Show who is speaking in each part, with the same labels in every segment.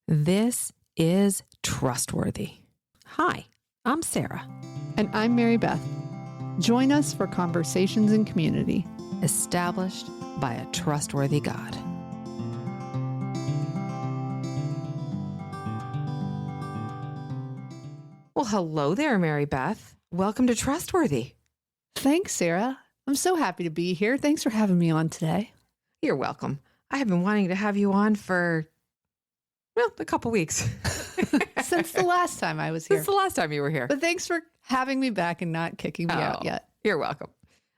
Speaker 1: This is Trustworthy. Hi, I'm Sarah.
Speaker 2: And I'm Mary Beth. Join us for conversations in community,
Speaker 1: Established by a trustworthy God. Well, hello there, Mary Beth. Welcome to Trustworthy.
Speaker 2: Thanks, Sarah. I'm so happy to be here. Thanks for having me on today.
Speaker 1: You're welcome. I have been wanting to have you on for, a couple weeks.
Speaker 2: Since the last time I was here.
Speaker 1: Since the last time you were here.
Speaker 2: But thanks for having me back and not kicking me out yet.
Speaker 1: You're welcome.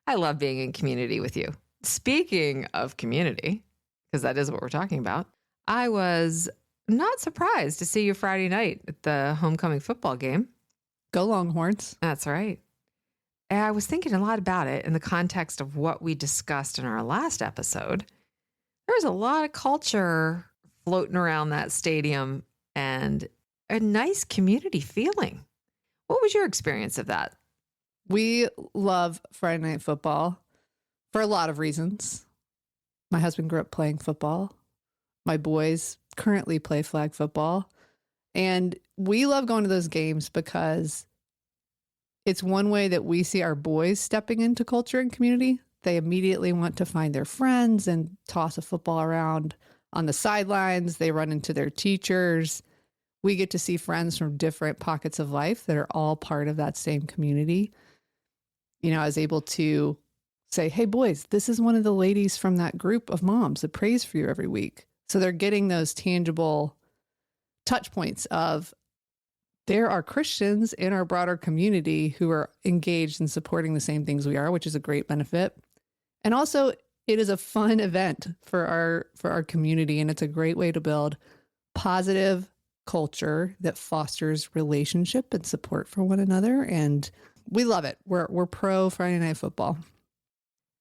Speaker 1: I love being in community with you. Speaking of community, because that is what we're talking about, I was not surprised to see you Friday night at the homecoming football game.
Speaker 2: Go Longhorns.
Speaker 1: That's right. And I was thinking a lot about it in the context of what we discussed in our last episode. There's a lot of culture floating around that stadium and a nice community feeling. What was your experience of that?
Speaker 2: We love Friday night football for a lot of reasons. My husband grew up playing football. My boys currently play flag football. And we love going to those games because it's one way that we see our boys stepping into culture and community. They immediately want to find their friends and toss a football around on the sidelines. They run into their teachers. We get to see friends from different pockets of life that are all part of that same community. You know, I was able to say, hey, boys, this is one of the ladies from that group of moms that prays for you every week. So they're getting those tangible touch points of there are Christians in our broader community who are engaged in supporting the same things we are, which is a great benefit. And also, it is a fun event for our community, and it's a great way to build positive culture that fosters relationship and support for one another. And we love it. We're pro Friday night football.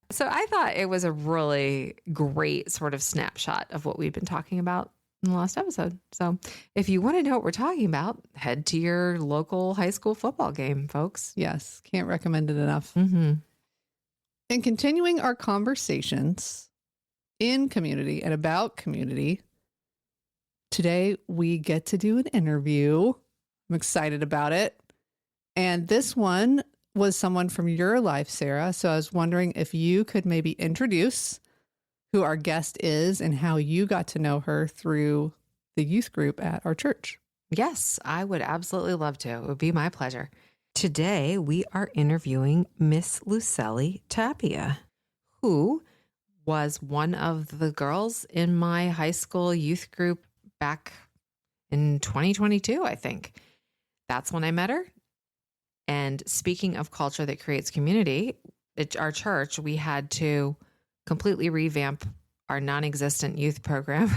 Speaker 1: So I thought it was a really great sort of snapshot of what we've been talking about in the last episode. So if you want to know what we're talking about, head to your local high school football game, folks.
Speaker 2: Yes, can't recommend it enough.
Speaker 1: Mm-hmm.
Speaker 2: And continuing our conversations in community and about community, today we get to do an interview. I'm excited about it. And this one was someone from your life, Sarah. So I was wondering if you could maybe introduce who our guest is and how you got to know her through the youth group at our church.
Speaker 1: Yes, I would absolutely love to. It would be my pleasure. Today, we are interviewing Miss Lucely Tapia, who was one of the girls in my high school youth group back in 2022, I think. That's when I met her. And speaking of culture that creates community, at our church, we had to completely revamp our non-existent youth program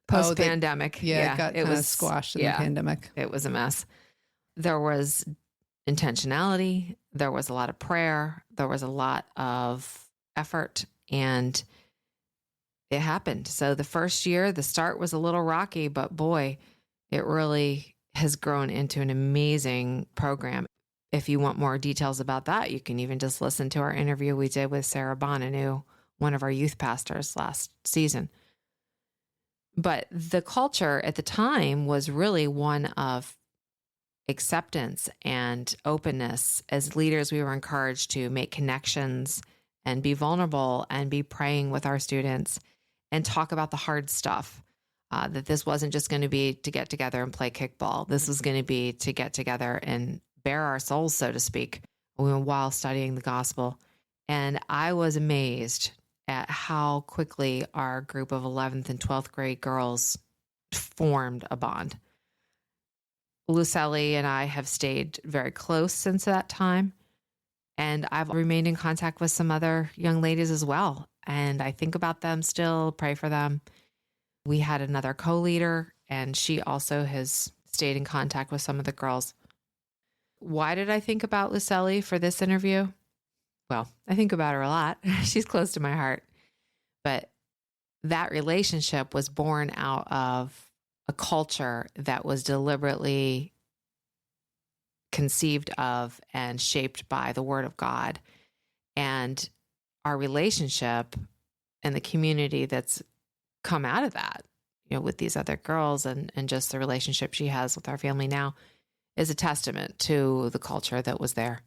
Speaker 1: post-pandemic.
Speaker 2: It was squashed in the pandemic.
Speaker 1: It was a mess. There was intentionality. There was a lot of prayer. There was a lot of effort, and it happened. So the first year, the start was a little rocky, but boy, it really has grown into an amazing program. If you want more details about that, you can even just listen to our interview we did with Sarah Bonanu, one of our youth pastors last season. But the culture at the time was really one of acceptance and openness. As leaders, we were encouraged to make connections and be vulnerable and be praying with our students and talk about the hard stuff. That this wasn't just going to be to get together and play kickball. This was going to be to get together and bare our souls, so to speak, while studying the gospel. And I was amazed at how quickly our group of 11th and 12th grade girls formed a bond. Lucely and I have stayed very close since that time. And I've remained in contact with some other young ladies as well. And I think about them still, pray for them. We had another co-leader, and she also has stayed in contact with some of the girls. Why did I think about Lucely for this interview? Well, I think about her a lot. She's close to my heart. But that relationship was born out of a culture that was deliberately conceived of and shaped by the Word of God. And our relationship and the community that's come out of that, with these other girls and just the relationship she has with our family now is a testament to the culture that was there.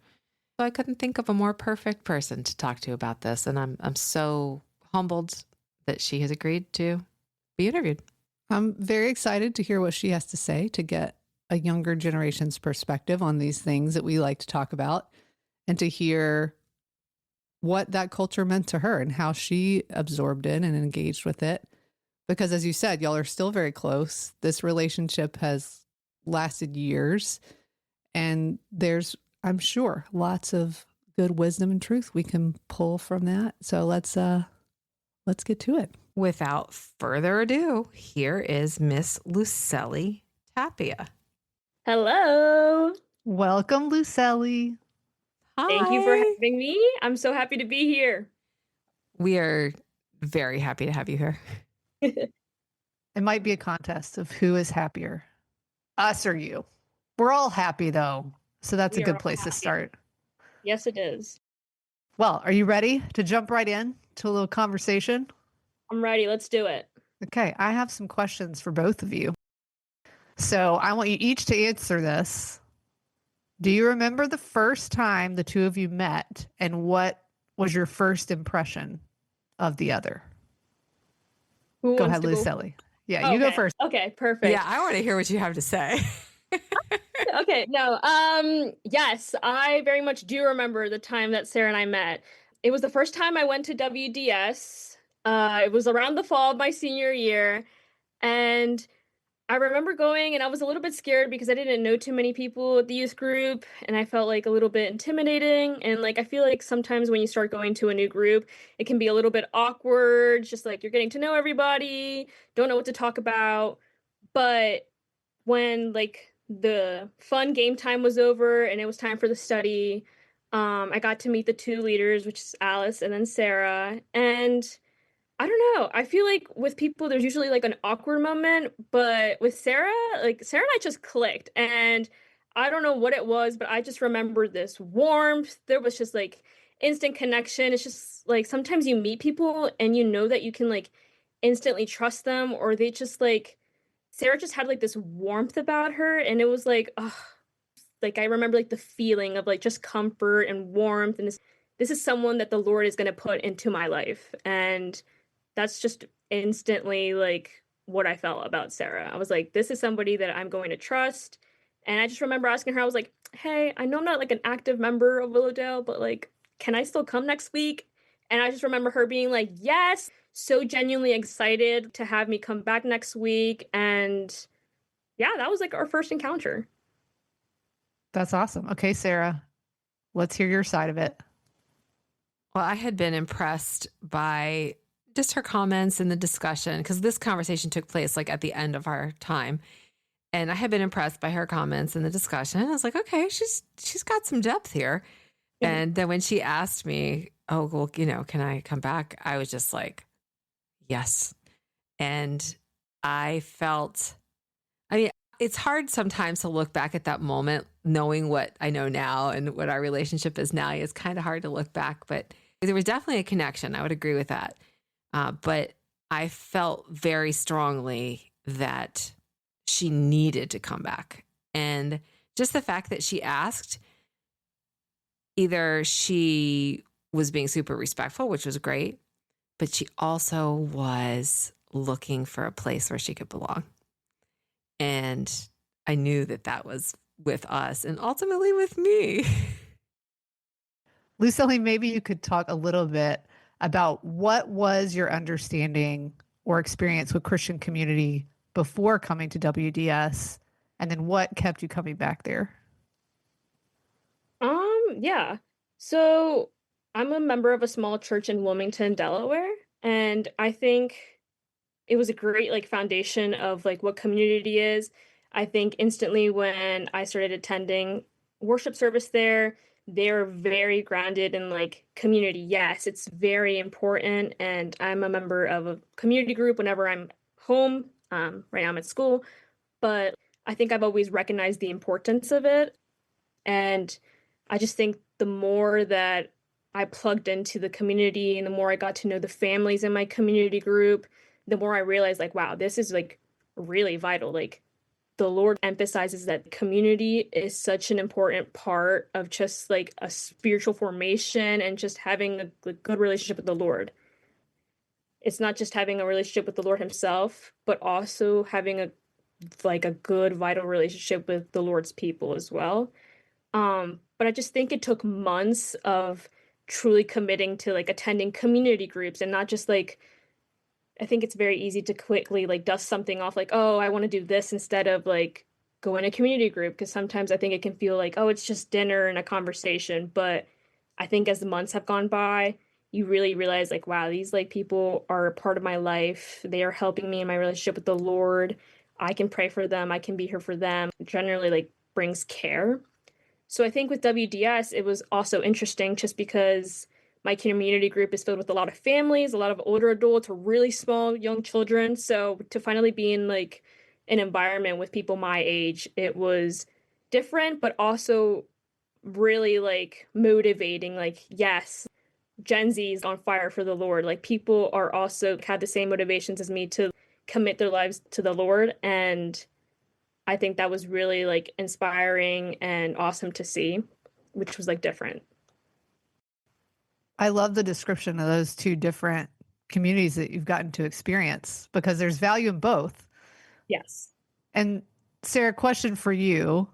Speaker 1: So I couldn't think of a more perfect person to talk to about this. And I'm so humbled that she has agreed to be interviewed.
Speaker 2: I'm very excited to hear what she has to say, to get a younger generation's perspective on these things that we like to talk about, and to hear what that culture meant to her and how she absorbed it and engaged with it. Because as you said, y'all are still very close. This relationship has lasted years, and there's, I'm sure, lots of good wisdom and truth we can pull from that. So let's get to it.
Speaker 1: Without further ado, here is Miss Lucely Tapia.
Speaker 3: Hello.
Speaker 2: Welcome, Lucely.
Speaker 1: Hi.
Speaker 3: Thank you for having me. I'm so happy to be here.
Speaker 1: We are very happy to have you here.
Speaker 2: It might be a contest of who is happier, us or you. We're all happy though, so that's
Speaker 3: We
Speaker 2: a
Speaker 3: are
Speaker 2: good
Speaker 3: all
Speaker 2: place to
Speaker 3: happy.
Speaker 2: start.
Speaker 3: Yes, it is.
Speaker 2: Well, are you ready to jump right in to a little conversation?
Speaker 3: I'm ready. Let's do it.
Speaker 2: Okay, I have some questions for both of you. So I want you each to answer this. Do you remember the first time the two of you met, and what was your first impression of the other?
Speaker 3: Who
Speaker 2: Go
Speaker 3: wants
Speaker 2: ahead,
Speaker 3: to go?
Speaker 2: Lucely. Yeah, you go
Speaker 3: Okay.
Speaker 2: first.
Speaker 3: Okay, perfect.
Speaker 1: Yeah, I want to hear what you have to say.
Speaker 3: Okay, no. Yes, I very much do remember the time that Sarah and I met. It was the first time I went to WDS. It was around the fall of my senior year, and I remember going and I was a little bit scared because I didn't know too many people at the youth group, and I felt like a little bit intimidating. And like I feel like sometimes when you start going to a new group, it can be a little bit awkward, just like you're getting to know everybody, don't know what to talk about. But when like the fun game time was over and it was time for the study, I got to meet the two leaders, which is Alice and then Sarah. And I don't know. I feel like with people, there's usually like an awkward moment, but with Sarah, like Sarah and I just clicked. And I don't know what it was, but I just remember this warmth. There was just like instant connection. It's just like sometimes you meet people and you know that you can like instantly trust them, or they just like, Sarah just had like this warmth about her. And it was like, oh, like I remember like the feeling of like just comfort and warmth. And this is someone that the Lord is going to put into my life. And that's just instantly like what I felt about Sarah. I was like, this is somebody that I'm going to trust. And I just remember asking her, I was like, hey, I know I'm not like an active member of Willowdale, but like, can I still come next week? And I just remember her being like, yes, so genuinely excited to have me come back next week. And yeah, that was like our first encounter.
Speaker 2: That's awesome. Okay, Sarah, let's hear your side of it.
Speaker 1: Well, I had been impressed by just her comments in the discussion, because this conversation took place like at the end of our time. And I had been impressed by her comments in the discussion. I was like, okay, she's got some depth here. And then when she asked me, oh, well, can I come back? I was just like, yes. And I felt, I mean, it's hard sometimes to look back at that moment, knowing what I know now and what our relationship is now. It's kind of hard to look back, but there was definitely a connection. I would agree with that. But I felt very strongly that she needed to come back. And just the fact that she asked, either she was being super respectful, which was great, but she also was looking for a place where she could belong. And I knew that that was with us and ultimately with me.
Speaker 2: Lucely, maybe you could talk a little bit about what was your understanding or experience with Christian community before coming to WDS, and then what kept you coming back there?
Speaker 3: Yeah. So I'm a member of a small church in Wilmington, Delaware, and I think it was a great like foundation of like what community is. I think instantly when I started attending worship service there, they're very grounded in like community. Yes, it's very important, and I'm a member of a community group whenever I'm home. Right now I'm at school, but I think I've always recognized the importance of it. And I just think the more that I plugged into the community and the more I got to know the families in my community group, the more I realized, like, wow, this is like really vital. Like, the Lord emphasizes that community is such an important part of just like a spiritual formation and just having a good relationship with the Lord. It's not just having a relationship with the Lord himself, but also having a good vital relationship with the Lord's people as well. But I just think it took months of truly committing to like attending community groups and not just like I think it's very easy to quickly like dust something off like, oh, I want to do this instead of like go in a community group because sometimes I think it can feel like, oh, it's just dinner and a conversation. But I think as the months have gone by, you really realize like, wow, these like people are a part of my life. They are helping me in my relationship with the Lord. I can pray for them. I can be here for them. It generally like brings care. So I think with WDS, it was also interesting just because my community group is filled with a lot of families, a lot of older adults, or really small young children. So to finally be in like an environment with people my age, it was different, but also really like motivating. Like, yes, Gen Z is on fire for the Lord. Like people are also had the same motivations as me to commit their lives to the Lord. And I think that was really like inspiring and awesome to see, which was like different.
Speaker 2: I love the description of those two different communities that you've gotten to experience because there's value in both.
Speaker 3: Yes.
Speaker 2: And Sarah, question for you.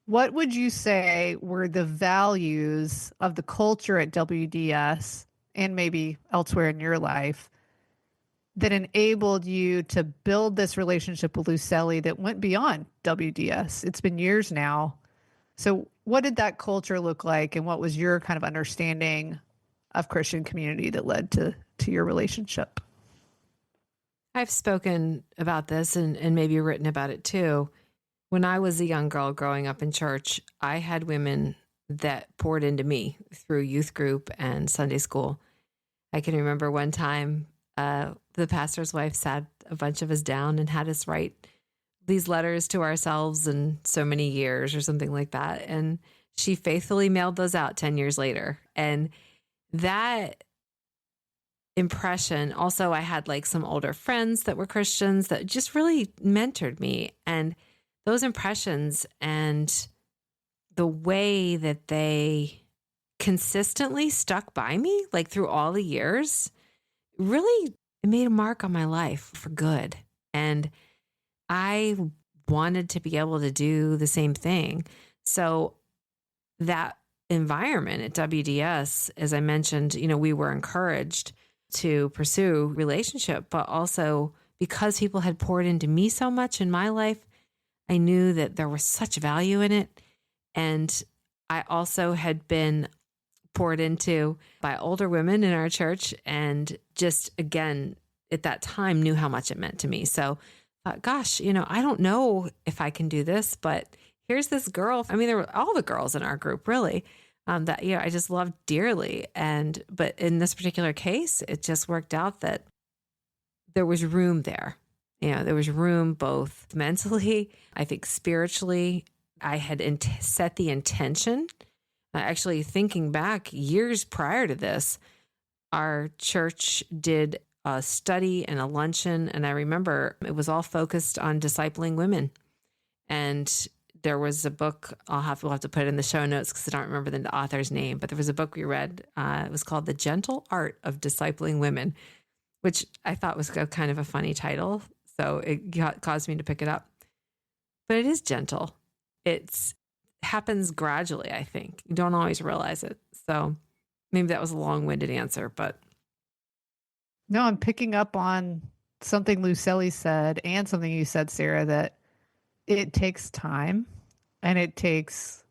Speaker 2: What would you say were the values of the culture at WDS and maybe elsewhere in your life that enabled you to build this relationship with Lucely that went beyond WDS? It's been years now. So what did that culture look like and what was your kind of understanding of Christian community that led to your relationship?
Speaker 1: I've spoken about this and maybe written about it too. When I was a young girl growing up in church, I had women that poured into me through youth group and Sunday school. I can remember one time the pastor's wife sat a bunch of us down and had us write these letters to ourselves in so many years or something like that. And she faithfully mailed those out 10 years later. And that impression, also, I had like some older friends that were Christians that just really mentored me. And those impressions and the way that they consistently stuck by me, like through all the years, really made a mark on my life for good. And I wanted to be able to do the same thing. So that environment at WDS, as I mentioned, we were encouraged to pursue relationship, but also because people had poured into me so much in my life, I knew that there was such value in it. And I also had been poured into by older women in our church and just, again, at that time knew how much it meant to me. So gosh, I don't know if I can do this, but here's this girl. I mean, there were all the girls in our group really that, I just loved dearly. But in this particular case, it just worked out that there was room there. There was room both mentally, I think spiritually. I had set the intention. Actually, thinking back years prior to this, our church did a study and a luncheon. And I remember it was all focused on discipling women. And there was a book, we'll have to put it in the show notes because I don't remember the author's name, but there was a book we read. It was called The Gentle Art of Discipling Women, which I thought was kind of a funny title. So it caused me to pick it up. But it is gentle. It happens gradually, I think. You don't always realize it. So maybe that was a long-winded answer, but.
Speaker 2: No, I'm picking up on something Lucely said and something you said, Sarah, that it takes time and it takes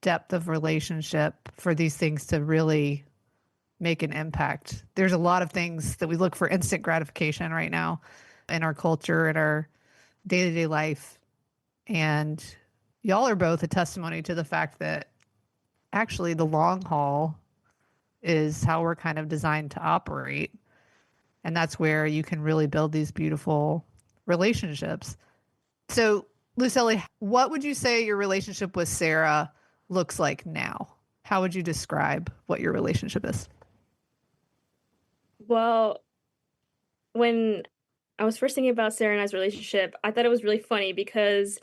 Speaker 2: depth of relationship for these things to really make an impact. There's a lot of things that we look for instant gratification right now in our culture and our day-to-day life. And y'all are both a testimony to the fact that actually the long haul is how we're kind of designed to operate. And that's where you can really build these beautiful relationships. So, Lucely, what would you say your relationship with Sarah looks like now? How would you describe what your relationship is?
Speaker 3: Well, when I was first thinking about Sarah and I's relationship, I thought it was really funny because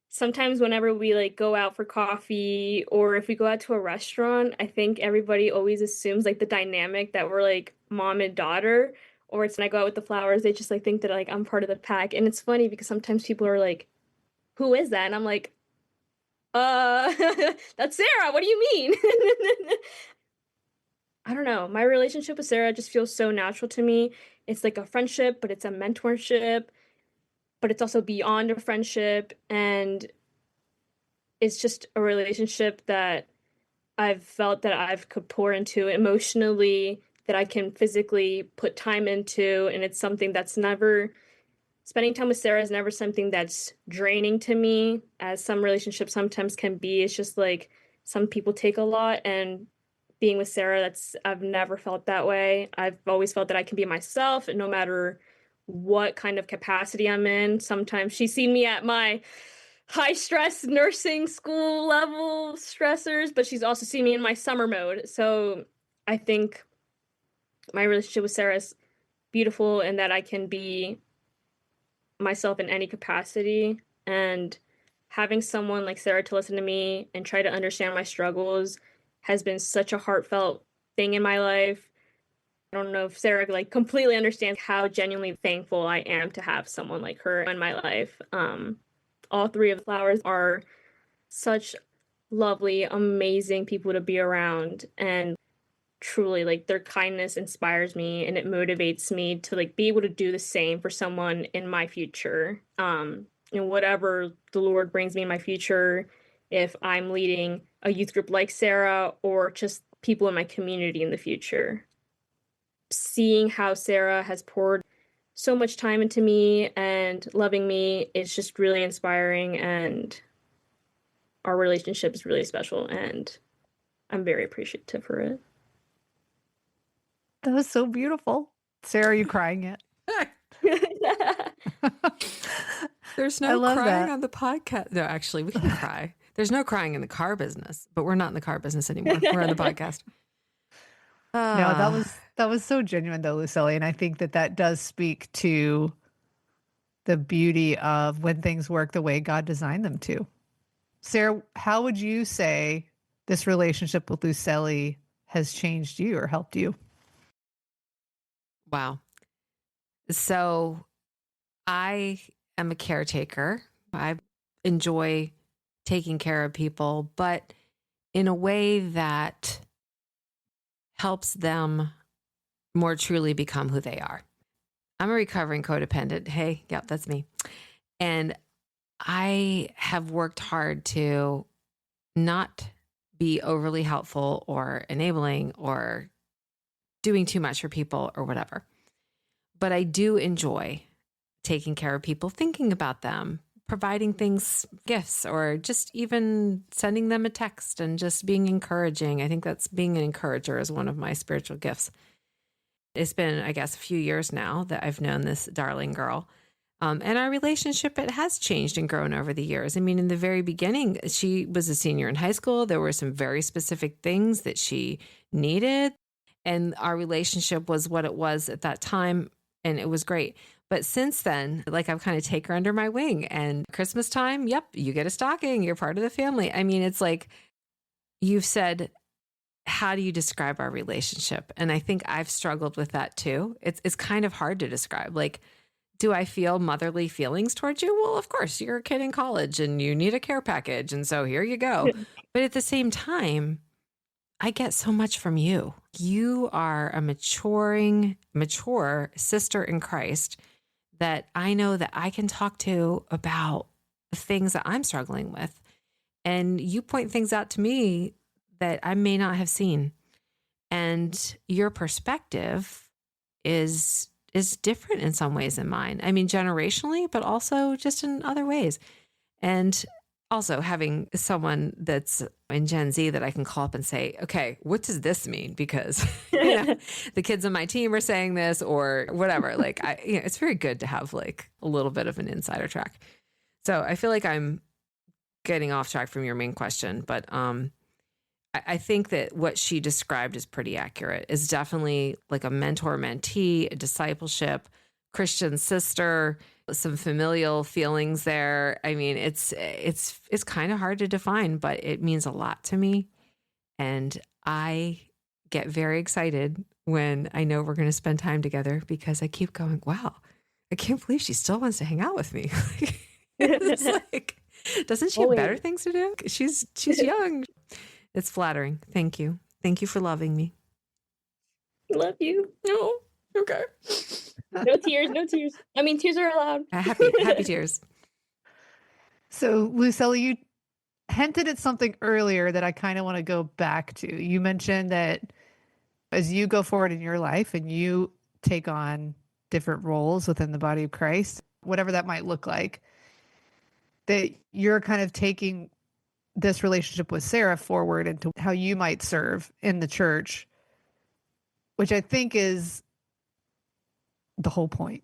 Speaker 3: sometimes whenever we like go out for coffee or if we go out to a restaurant, I think everybody always assumes like the dynamic that we're like mom and daughter, or it's when I go out with the flowers, they just like think that like I'm part of the pack. And it's funny because sometimes people are like, "Who is that?" And I'm like, uh, that's Sarah. What do you mean?" I don't know. My relationship with Sarah just feels so natural to me. It's like a friendship, but it's a mentorship, but it's also beyond a friendship. And it's just a relationship that I've felt that I've could pour into emotionally, that I can physically put time into. And it's something that's never, spending time with Sarah is never something that's draining to me, as some relationships sometimes can be. It's just like some people take a lot. And being with Sarah, I've never felt that way. I've always felt that I can be myself, and no matter what kind of capacity I'm in. Sometimes she's seen me at my high stress nursing school level stressors, but she's also seen me in my summer mode. So I think my relationship with Sarah is beautiful in that I can be myself in any capacity. And having someone like Sarah to listen to me and try to understand my struggles has been such a heartfelt thing in my life. I don't know if Sarah like completely understands how genuinely thankful I am to have someone like her in my life. All three of the flowers are such lovely, amazing people to be around, and truly like their kindness inspires me and it motivates me to like be able to do the same for someone in my future. And whatever the Lord brings me in my future, if I'm leading a youth group like Sarah or just people in my community in the future. Seeing how Sarah has poured so much time into me and loving me is just really inspiring, and our relationship is really special, and I'm very appreciative for it.
Speaker 2: That was so beautiful. Sarah, are you crying yet?
Speaker 1: There's
Speaker 2: I
Speaker 1: no
Speaker 2: love
Speaker 1: crying
Speaker 2: that.
Speaker 1: on the podcast. No, actually, we can cry. There's no crying in the car business, but we're not in the car business anymore. We're on the podcast.
Speaker 2: No, that was so genuine though, Lucely, and I think that that does speak to the beauty of when things work the way God designed them to. Sarah, how would you say this relationship with Lucely has changed you or helped you?
Speaker 1: Wow. So I am a caretaker. I enjoy taking care of people, but in a way that helps them more truly become who they are. I'm a recovering codependent. Hey, yep, that's me. And I have worked hard to not be overly helpful or enabling or doing too much for people or whatever. But I do enjoy taking care of people, thinking about them, providing things, gifts, or just even sending them a text and just being encouraging. I think that's being an encourager is one of my spiritual gifts. It's been, I guess, a few years now that I've known this darling girl. And our relationship, it has changed and grown over the years. I mean, in the very beginning, she was a senior in high school. There were some very specific things that she needed. And our relationship was what it was at that time. And it was great. But since then, like I've kind of take her under my wing, and Christmas time, yep, you get a stocking. You're part of the family. I mean, it's like you've said, how do you describe our relationship? And I think I've struggled with that too. It's kind of hard to describe. Like, do I feel motherly feelings towards you? Well, of course, you're a kid in college and you need a care package. And so here you go. But at the same time, I get so much from you. You are a mature sister in Christ that I know that I can talk to about the things that I'm struggling with. And you point things out to me that I may not have seen. And your perspective is different in some ways than mine. I mean, generationally, but also just in other ways. And also having someone that's in Gen Z that I can call up and say, okay, what does this mean? Because the kids on my team are saying this or whatever. Like, it's very good to have like a little bit of an insider track. So I feel like I'm getting off track from your main question, but I think that what she described is pretty accurate. It's definitely like a mentor mentee, a discipleship, Christian sister, some familial feelings there. I mean, it's kind of hard to define, but it means a lot to me. And I get very excited when I know we're going to spend time together because I keep going, wow, I can't believe she still wants to hang out with me. It's like, doesn't she have better things to do? She's young. It's flattering. Thank you. Thank you for loving me.
Speaker 3: Love you.
Speaker 1: No. Okay.
Speaker 3: No tears, no tears. I mean, tears are allowed.
Speaker 1: Happy tears.
Speaker 2: So, Lucely, you hinted at something earlier that I kind of want to go back to. You mentioned that as you go forward in your life and you take on different roles within the body of Christ, whatever that might look like, that you're kind of taking this relationship with Sarah forward into how you might serve in the church, which I think is the whole point.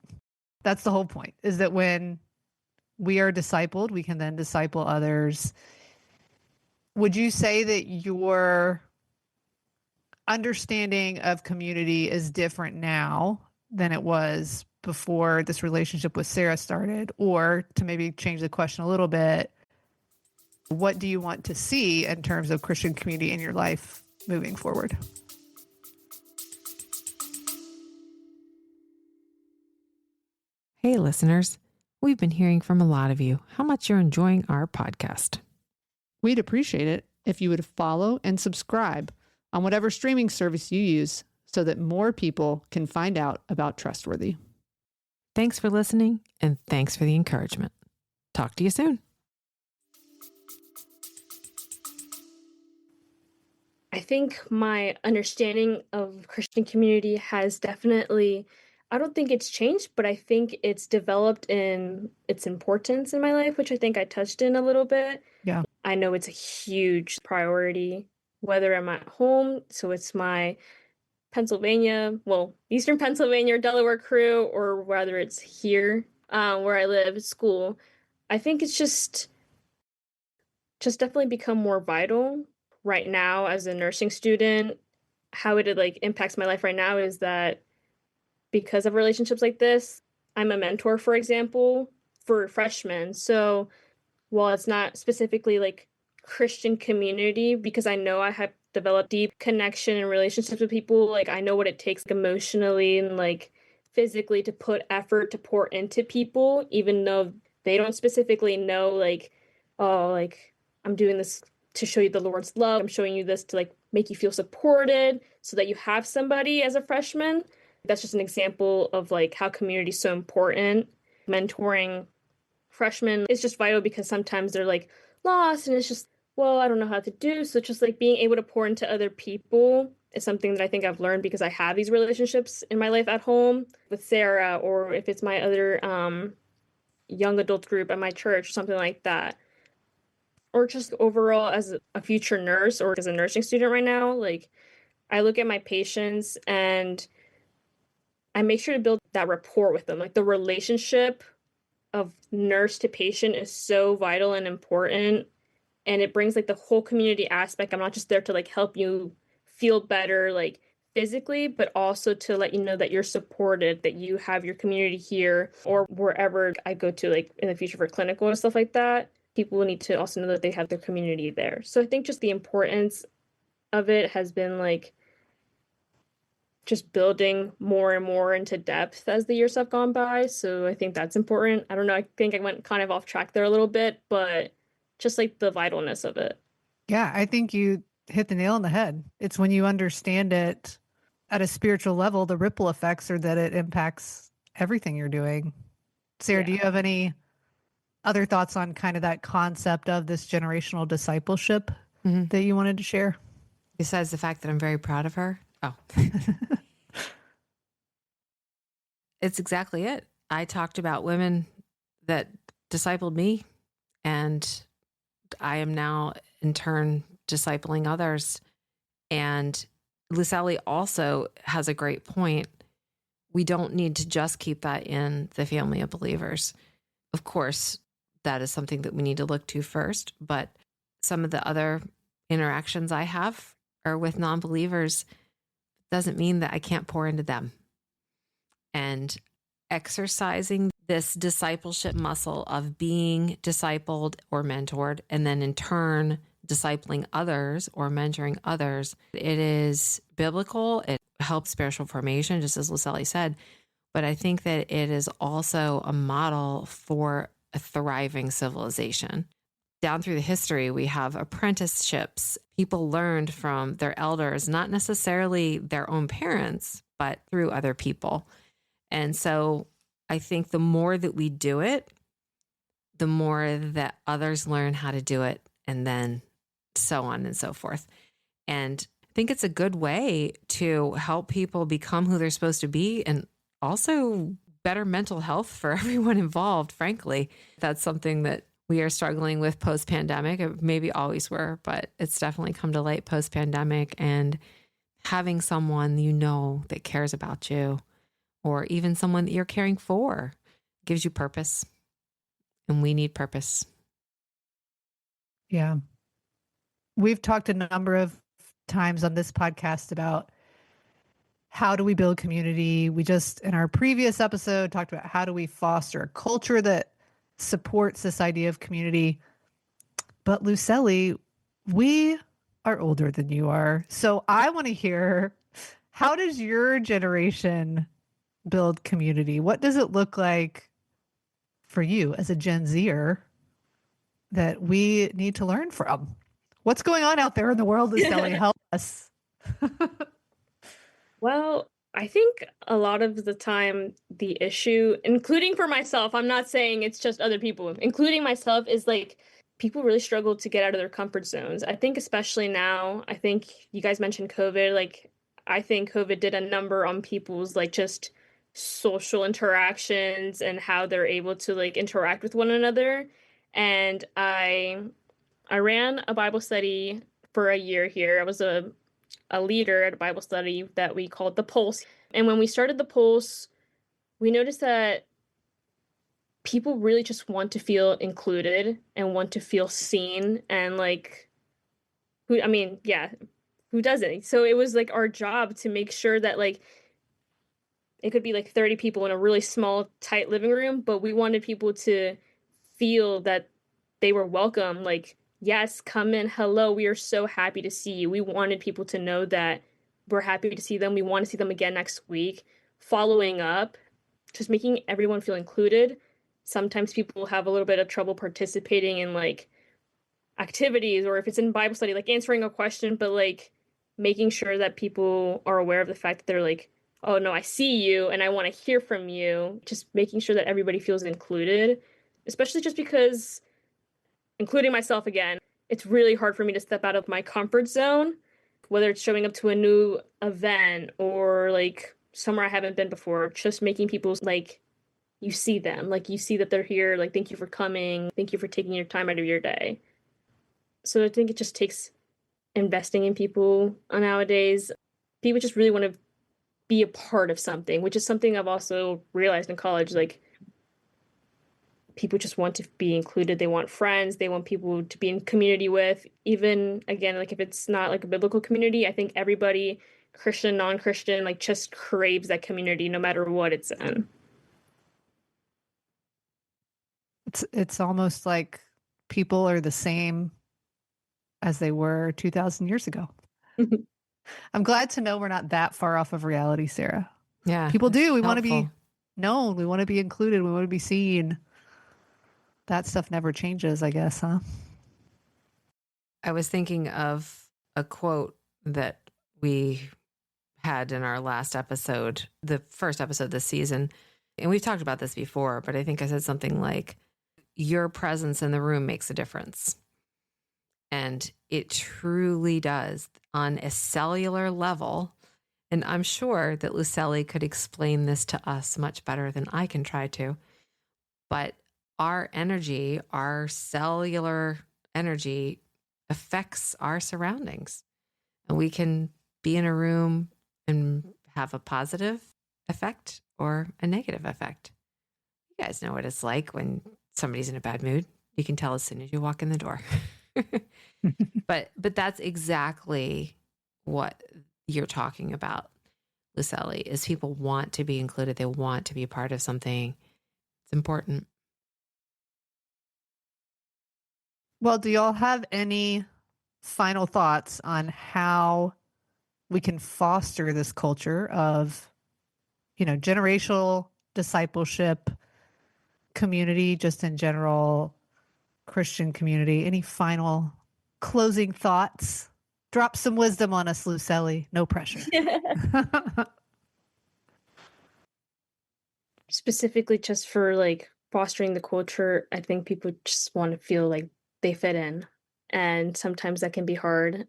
Speaker 2: That's the whole point, is that when we are discipled, we can then disciple others. Would you say that your understanding of community is different now than it was before this relationship with Sarah started? Or to maybe change the question a little bit, what do you want to see in terms of Christian community in your life moving forward?
Speaker 1: Hey, listeners. We've been hearing from a lot of you how much you're enjoying our podcast.
Speaker 2: We'd appreciate it if you would follow and subscribe on whatever streaming service you use so that more people can find out about Trustworthy.
Speaker 1: Thanks for listening, and thanks for the encouragement. Talk to you soon.
Speaker 3: I think my understanding of Christian community has definitely, I don't think it's changed, but I think it's developed in its importance in my life, which I think I touched in a little bit.
Speaker 2: Yeah.
Speaker 3: I know it's a huge priority, whether I'm at home, so it's my Eastern Pennsylvania or Delaware crew, or whether it's here where I live at school. I think it's just definitely become more vital right now as a nursing student. How it like impacts my life right now is that because of relationships like this, I'm a mentor, for example, for freshmen. So while it's not specifically like Christian community, because I know I have developed deep connection and relationships with people, like I know what it takes emotionally and like physically to put effort to pour into people, even though they don't specifically know like, oh, like I'm doing this to show you the Lord's love. I'm showing you this to like make you feel supported so that you have somebody as a freshman. That's just an example of like how community is so important. Mentoring freshmen is just vital because sometimes they're like lost and it's just, well, I don't know how to do. So just like being able to pour into other people is something that I think I've learned because I have these relationships in my life at home with Sarah, or if it's my other young adult group at my church, something like that. Or just overall as a future nurse or as a nursing student right now, like I look at my patients and I make sure to build that rapport with them. Like the relationship of nurse to patient is so vital and important. And it brings like the whole community aspect. I'm not just there to like help you feel better, like physically, but also to let you know that you're supported, that you have your community here or wherever I go to, like in the future for clinical and stuff like that. People will need to also know that they have their community there. So I think just the importance of it has been like just building more and more into depth as the years have gone by. So I think that's important. I don't know. I think I went kind of off track there a little bit, but just like the vitalness of it.
Speaker 2: Yeah, I think you hit the nail on the head. It's when you understand it at a spiritual level, the ripple effects are that it impacts everything you're doing. Sarah, do you have any other thoughts on kind of that concept of this generational discipleship that you wanted to share?
Speaker 1: Besides the fact that I'm very proud of her. Oh, it's exactly it. I talked about women that discipled me, and I am now in turn discipling others. And Lucely also has a great point. We don't need to just keep that in the family of believers. Of course, that is something that we need to look to first, but some of the other interactions I have are with non-believers doesn't mean that I can't pour into them. And exercising this discipleship muscle of being discipled or mentored, and then in turn, discipling others or mentoring others, it is biblical. It helps spiritual formation, just as Lucely said. But I think that it is also a model for a thriving civilization. Down through the history, we have apprenticeships. People learned from their elders, not necessarily their own parents, but through other people. And so I think the more that we do it, the more that others learn how to do it, and then so on and so forth. And I think it's a good way to help people become who they're supposed to be, and also better mental health for everyone involved, frankly. That's something that we are struggling with post-pandemic. It maybe always were, but it's definitely come to light post-pandemic. And having someone you know that cares about you, or even someone that you're caring for, gives you purpose. And we need purpose.
Speaker 2: Yeah. We've talked a number of times on this podcast about how do we build community. We just, in our previous episode, talked about how do we foster a culture that supports this idea of community. But Lucely, we are older than you are. So I want to hear, how does your generation build community? What does it look like for you as a Gen Zer that we need to learn from? What's going on out there in the world, Lucely? Help us.
Speaker 3: Well, I think a lot of the time the issue, including for myself, I'm not saying it's just other people, including myself, is like people really struggle to get out of their comfort zones. I think especially now, I think you guys mentioned COVID, like I think COVID did a number on people's like just social interactions and how they're able to like interact with one another. And I ran a Bible study for a year here. I was a leader at a Bible study that we called the Pulse. And when we started the Pulse, we noticed that people really just want to feel included and want to feel seen. And like, who doesn't? So it was like our job to make sure that like it could be like 30 people in a really small, tight living room, but we wanted people to feel that they were welcome. Like, yes, come in. Hello, we are so happy to see you. We wanted people to know that we're happy to see them. We want to see them again next week. Following up, just making everyone feel included. Sometimes people have a little bit of trouble participating in like activities, or if it's in Bible study, like answering a question, but like making sure that people are aware of the fact that they're like, oh no, I see you and I want to hear from you. Just making sure that everybody feels included, especially just because, including myself again, it's really hard for me to step out of my comfort zone, whether it's showing up to a new event or like somewhere I haven't been before, just making people like, you see them, like you see that they're here, like thank you for coming, thank you for taking your time out of your day. So I think it just takes investing in people nowadays. People just really want to be a part of something, which is something I've also realized in college. Like people just want to be included. They want friends. They want people to be in community with. Even again, like if it's not like a biblical community, I think everybody, Christian, non-Christian, like just craves that community no matter what it's in.
Speaker 2: It's almost like people are the same as they were 2,000 years ago. I'm glad to know we're not that far off of reality, Sarah.
Speaker 1: Yeah.
Speaker 2: People do. We want to
Speaker 1: helpful.
Speaker 2: be known. We want to be included. We want to be seen. That stuff never changes, I guess, huh?
Speaker 1: I was thinking of a quote that we had in our last episode, the first episode this season. And we've talked about this before, but I think I said something like, your presence in the room makes a difference. And it truly does on a cellular level. And I'm sure that Lucely could explain this to us much better than I can try to. But our energy, our cellular energy affects our surroundings. And we can be in a room and have a positive effect or a negative effect. You guys know what it's like when somebody's in a bad mood. You can tell as soon as you walk in the door. But that's exactly what you're talking about, Lucely, is people want to be included. They want to be part of something. It's important.
Speaker 2: Well, do y'all have any final thoughts on how we can foster this culture of, generational discipleship, community, just in general, Christian community? Any final closing thoughts? Drop some wisdom on us, Lucely. No pressure.
Speaker 3: Specifically just for like fostering the culture, I think people just want to feel like they fit in. And sometimes that can be hard.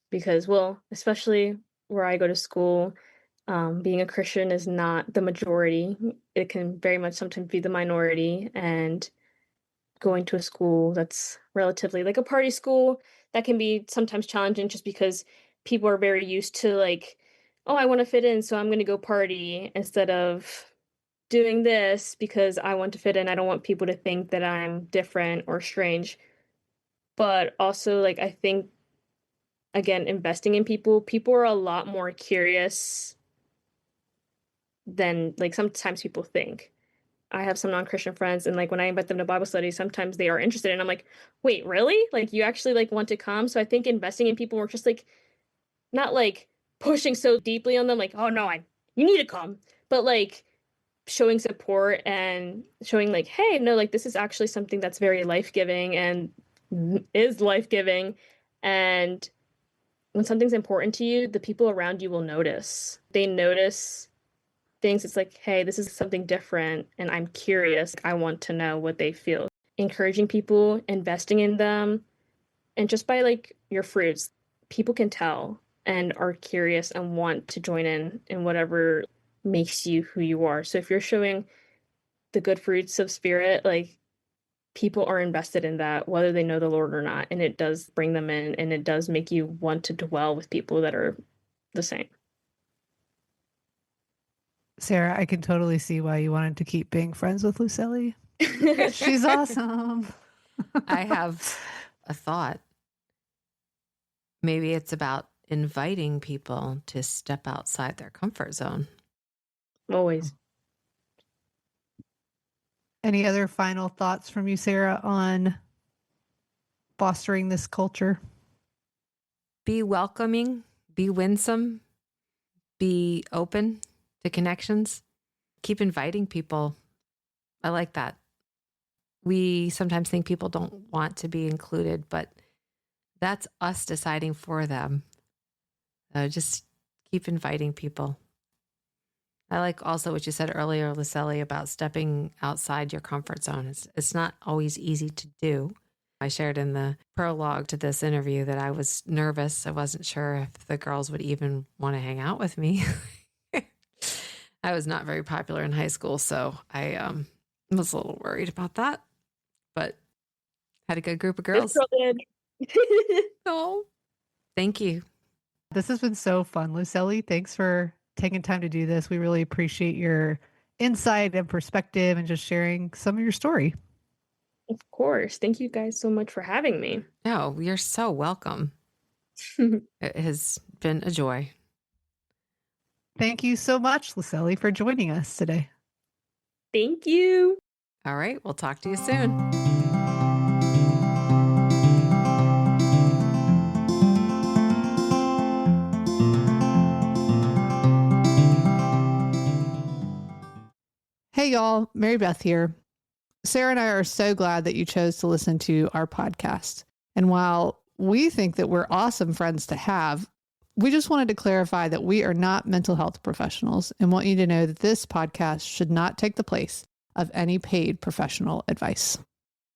Speaker 3: Because, well, especially where I go to school, being a Christian is not the majority. It can very much sometimes be the minority. And going to a school that's relatively like a party school, that can be sometimes challenging just because people are very used to like, oh, I want to fit in, so I'm going to go party instead of doing this because I want to fit in. I don't want people to think that I'm different or strange. But also, like, I think, again, investing in people are a lot more curious than like sometimes people think. I have some non-Christian friends, and like when I invite them to Bible study, sometimes they are interested, and I'm like, wait, really? Like you actually like want to come? So I think investing in people, we're just like not like pushing so deeply on them, like, oh no, you need to come, but like showing support and showing like, hey, no, like this is actually something that's very life-giving and is life-giving. And when something's important to you, the people around you will notice. They notice things. It's like, hey, this is something different and I'm curious. I want to know what they feel. Encouraging people, investing in them, and just by like your fruits, people can tell and are curious and want to join in whatever makes you who you are. So if you're showing the good fruits of spirit, like people are invested in that, whether they know the Lord or not. And it does bring them in and it does make you want to dwell with people that are the same.
Speaker 2: Sarah, I can totally see why you wanted to keep being friends with Lucely. She's awesome.
Speaker 1: I have a thought. Maybe it's about inviting people to step outside their comfort zone.
Speaker 3: Always.
Speaker 2: Any other final thoughts from you, Sarah, on fostering this culture?
Speaker 1: Be welcoming, be winsome, be open to connections. Keep inviting people. I like that. We sometimes think people don't want to be included, but that's us deciding for them. Just keep inviting people. I like also what you said earlier, Lucely, about stepping outside your comfort zone. It's not always easy to do. I shared in the prologue to this interview that I was nervous. I wasn't sure if the girls would even want to hang out with me. I was not very popular in high school, so I was a little worried about that, but had a good group of girls.
Speaker 3: This girl did.
Speaker 1: Oh, thank you.
Speaker 2: This has been so fun, Lucely. Thanks for taking time to do this. We really appreciate your insight and perspective and just sharing some of your story.
Speaker 3: Of course. Thank you guys so much for having me.
Speaker 1: Oh, you're so welcome. It has been a joy.
Speaker 2: Thank you so much, Lucely, for joining us today.
Speaker 3: Thank you.
Speaker 1: All right. We'll talk to you soon.
Speaker 2: Hey, y'all. Mary Beth here. Sarah and I are so glad that you chose to listen to our podcast. And while we think that we're awesome friends to have, we just wanted to clarify that we are not mental health professionals and want you to know that this podcast should not take the place of any paid professional advice.